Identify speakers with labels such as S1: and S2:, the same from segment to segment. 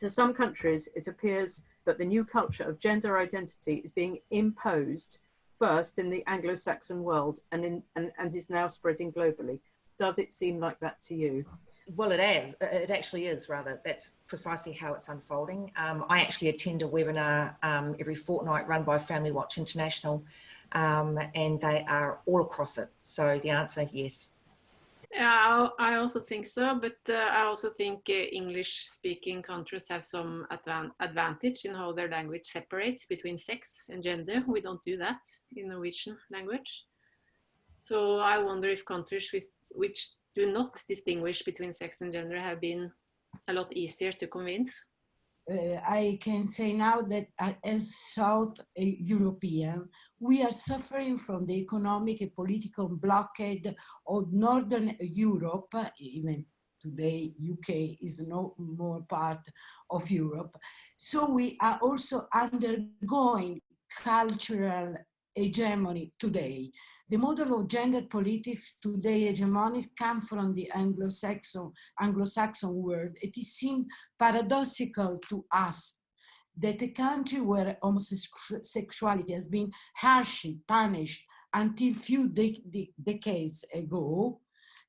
S1: To some countries, it appears that the new culture of gender identity is being imposed first in the Anglo-Saxon world and is now spreading globally. Does it seem like that to you?
S2: Well, it is. It actually is, rather. That's precisely how it's unfolding. I actually attend a webinar every fortnight run by Family Watch International, and they are all across it. So the answer, yes.
S3: Yeah, I also think so, but I also think English-speaking countries have some advantage in how their language separates between sex and gender. We don't do that in Norwegian language. So I wonder if countries which do not distinguish between sex and gender have been a lot easier to convince.
S4: I can say now that as South European, we are suffering from the economic and political blockade of Northern Europe. Even today, UK is no more part of Europe. So we are also undergoing cultural hegemony today. The model of gender politics today hegemonic come from the Anglo-Saxon world. It seems paradoxical to us that a country where homosexuality has been harshly punished until few decades ago,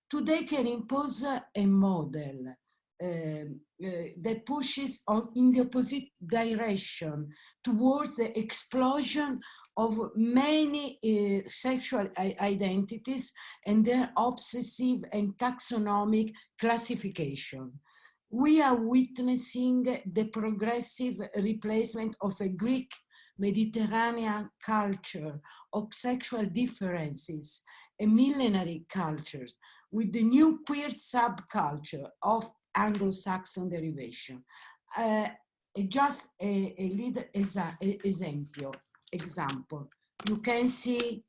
S4: today can impose a model that pushes in the opposite direction towards the explosion of many sexual identities and their obsessive and taxonomic classification. We are witnessing the progressive replacement of a Greek Mediterranean culture of sexual differences and millenary cultures with the new queer subculture of Anglo-Saxon derivation. Just a little example. You can see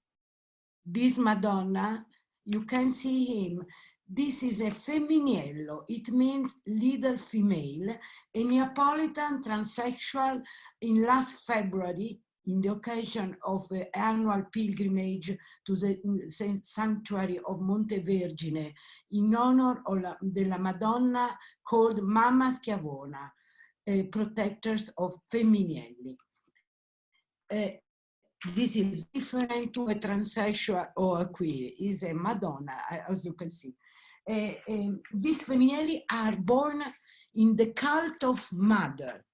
S4: this Madonna, you can see him. This is a femminello, it means little female, a Neapolitan transsexual in last February, in the occasion of the annual pilgrimage to the sanctuary of Montevergine, in honor of the Madonna called Mamma Schiavona, protectors of femminelli. This is different to a transsexual or a queer, is a Madonna, as you can see. These femminelli are born in the cult of mother.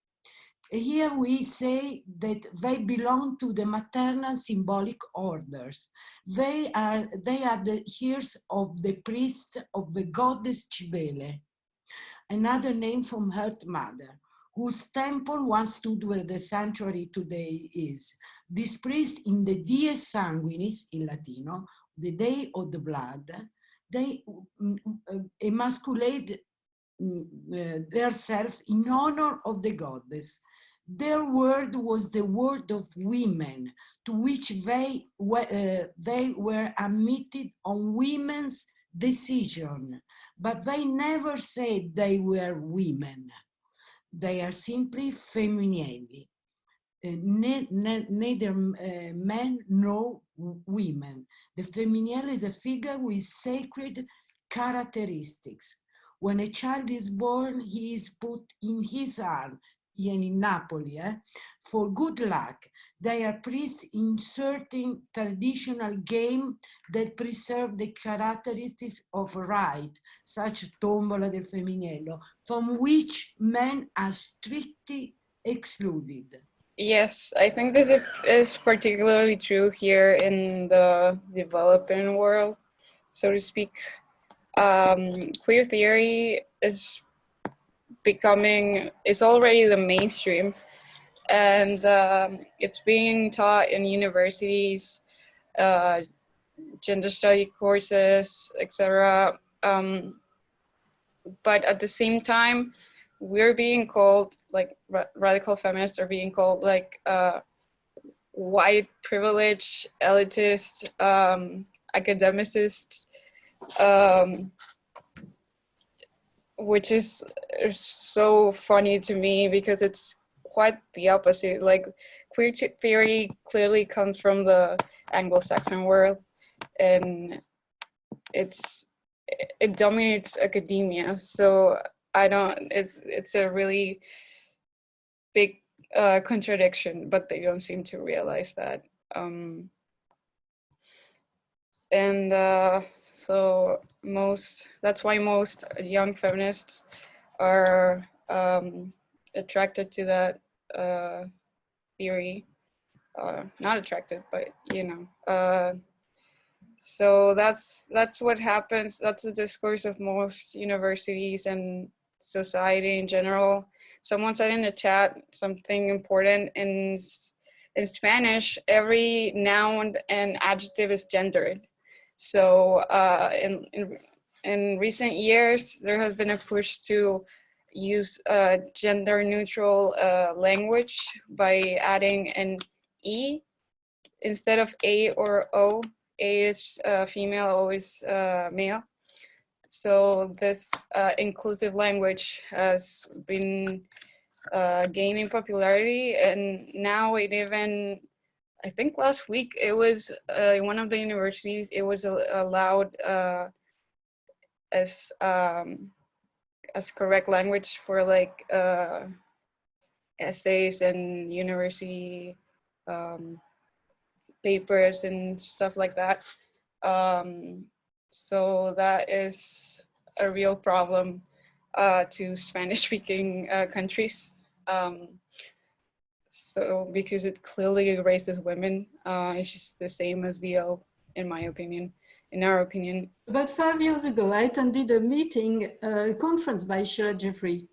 S4: Here we say that they belong to the maternal symbolic orders. They are the heirs of the priests of the goddess Cybele, another name from Earth Mother, whose temple once stood where the sanctuary today is. This priest in the Dies Sanguinis, in Latino, the day of the blood, they emasculate themselves in honor of the goddess. Their word was the word of women, to which they were admitted on women's decision, but they never said they were women. They are simply femminelli. Neither men nor women. The femminelli is a figure with sacred characteristics. When a child is born, he is put in his arm, in Napoli, for good luck. They are priests inserting traditional game that preserve the characteristics of rite, such tombola del femminello, from which men are strictly excluded.
S5: Yes, I think this is particularly true here in the developing world, so to speak. Queer theory is already the mainstream, and it's being taught in universities, gender study courses, etc. But at the same time, we're being called, like, radical feminists are being called like white privilege, elitist, academicists, which is so funny to me because it's quite the opposite. Like, queer theory clearly comes from the Anglo-Saxon world, and it dominates academia. So it's a really big contradiction, but they don't seem to realize that. So that's why most young feminists are attracted to that theory. Not attracted, but you know. So that's what happens. That's the discourse of most universities and society in general. Someone said in the chat something important. In Spanish, every noun and adjective is gendered. So in recent years, there has been a push to use gender neutral language by adding an E instead of A or O. A is female, O is male. So this inclusive language has been gaining popularity, and now it even, I think last week, it was one of the universities, it was allowed as correct language for like essays and university papers and stuff like that. So that is a real problem to Spanish-speaking countries. So because it clearly erases women, it's just the same as the O, in my opinion, in our opinion.
S6: About 5 years ago, I attended a meeting, a conference by Sheila Jeffrey,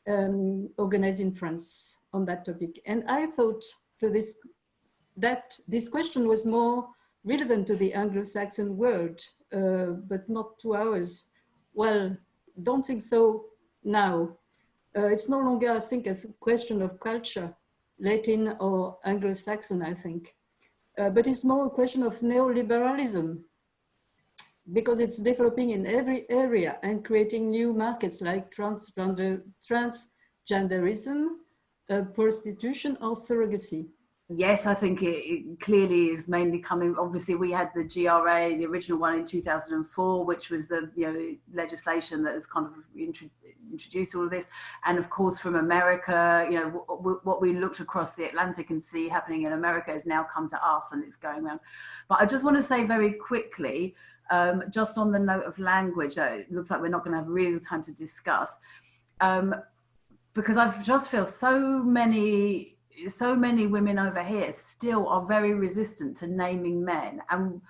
S6: organized in France on that topic. And I thought that this question was more relevant to the Anglo-Saxon world, but not to ours. Well, don't think so now. It's no longer, I think, a question of culture, Latin or Anglo-Saxon, I think. But it's more a question of neoliberalism, because it's developing in every area and creating new markets like transgenderism, prostitution, or surrogacy.
S7: Yes, I think it clearly is mainly coming. Obviously, we had the GRA, the original one in 2004, which was the legislation that has kind of introduced all of this. And of course, from America, what we looked across the Atlantic and see happening in America has now come to us, and it's going around. But I just want to say very quickly, just on the note of language, it looks like we're not going to have really time to discuss, because I just feel so many women over here still are very resistant to naming men, and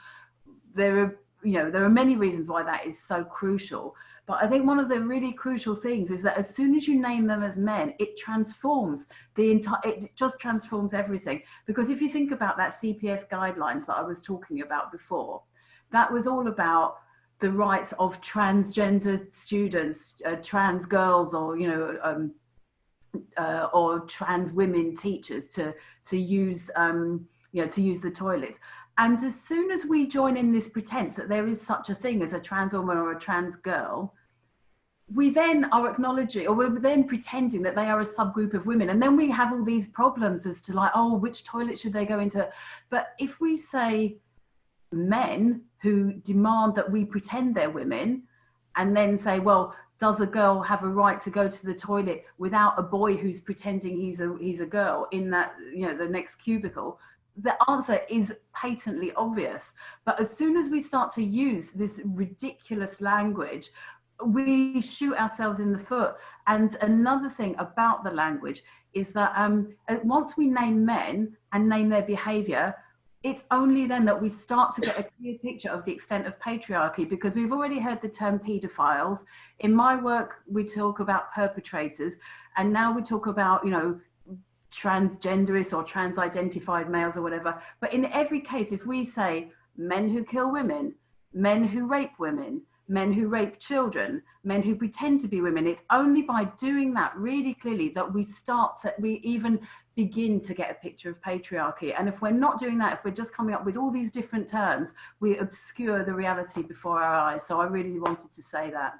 S7: there are many reasons why that is so crucial. But I think one of the really crucial things is that as soon as you name them as men, it transforms it just transforms everything. Because if you think about that CPS guidelines that I was talking about before, that was all about the rights of transgender students, trans girls, or or trans women teachers to use the toilets. And as soon as we join in this pretense that there is such a thing as a trans woman or a trans girl, we then are acknowledging, or we're then pretending that they are a subgroup of women. And then we have all these problems as to like, oh, which toilet should they go into? But if we say men who demand that we pretend they're women, and then say, well, does a girl have a right to go to the toilet without a boy who's pretending he's a girl in that, the next cubicle? The answer is patently obvious. But as soon as we start to use this ridiculous language, we shoot ourselves in the foot. And another thing about the language is that once we name men and name their behavior, it's only then that we start to get a clear picture of the extent of patriarchy, because we've already heard the term paedophiles. In my work, we talk about perpetrators, and now we talk about, transgenderists or trans-identified males or whatever. But in every case, if we say men who kill women, men who rape women, men who rape children, men who pretend to be women, it's only by doing that really clearly that we even begin to get a picture of patriarchy. And if we're not doing that, if we're just coming up with all these different terms, we obscure the reality before our eyes. So I really wanted to say that.